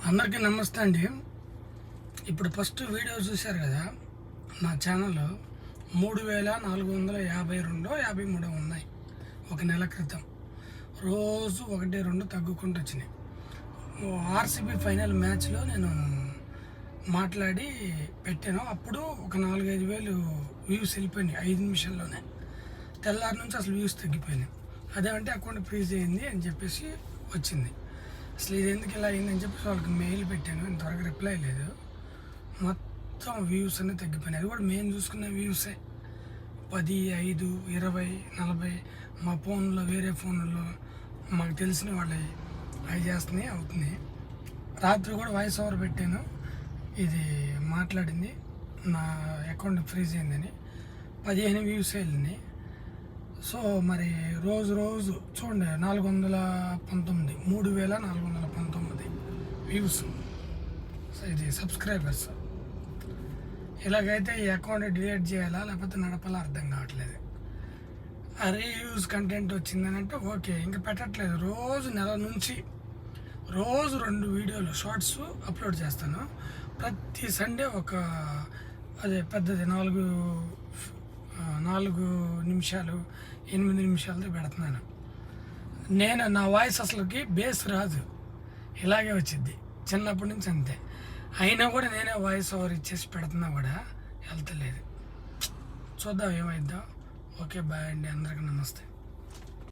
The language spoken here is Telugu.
అందరికీ నమస్తే అండి. ఇప్పుడు ఫస్ట్ వీడియో చూశారు కదా, నా ఛానల్లో 3452 53 ఉన్నాయి. ఒక నెల క్రితం రోజు 1-2 తగ్గుకుంటూ వచ్చినాయి. ఆర్సీబీ ఫైనల్ మ్యాచ్లో నేను మాట్లాడి పెట్టాను. అప్పుడు ఒక 4-5 వేలు వ్యూస్ వెళ్ళిపోయినాయి 5 నిమిషాల్లోనే. తెల్లారి నుంచి అసలు వ్యూస్ తగ్గిపోయినాయి. అదేమంటే అకౌంట్ ఫ్రీజ్ అయింది అని చెప్పేసి వచ్చింది. అసలు ఇది ఎందుకు ఇలా అయిందని చెప్పేసి వాళ్ళకి మెయిల్ పెట్టాను, ఇంతవరకు రిప్లై లేదు. మొత్తం వ్యూస్ అన్నీ తగ్గిపోయినాయి. అది కూడా మేము చూసుకునే వ్యూసే 10, 5, 20, 40. మా ఫోన్లో వేరే ఫోన్లో మాకు తెలిసిన వాళ్ళవి అవి చేస్తున్నాయి, అవుతున్నాయి. రాత్రి కూడా వాయిస్ ఓవర్ పెట్టాను, ఇది మాట్లాడింది నా అకౌంట్ ఫ్రీజ్ అయిందని. 15 వ్యూస్ వెళ్ళినాయి. సో మరి రోజు చూడండి 419 3419 వ్యూస్. సో ఇది సబ్స్క్రైబర్స్. ఇలాగైతే ఈ అకౌంట్ డిలీట్ చేయాలా లేకపోతే నడపాలా అర్థం కావట్లేదు. రీయూజ్ కంటెంట్ వచ్చిందని అంటే ఓకే, ఇంకా పెట్టట్లేదు. రోజు నెల నుంచి రోజు 2 వీడియోలు షార్ట్స్ అప్లోడ్ చేస్తాను. ప్రతి సండే ఒక పెద్దది 4 నిమిషాలు 8 నిమిషాలతో పెడుతున్నాను. నా వాయిస్ అసలుకి బేస్ రాదు, ఇలాగే వచ్చింది చిన్నప్పటి నుంచి అంతే. అయినా కూడా నేనే వాయిస్ ఓవర్ ఇచ్చేసి పెడుతున్నా కూడా వెళ్తలేదు. చూద్దాం ఏమైద్దాం. ఓకే, బాయ్ అండి, అందరికీ నమస్తే.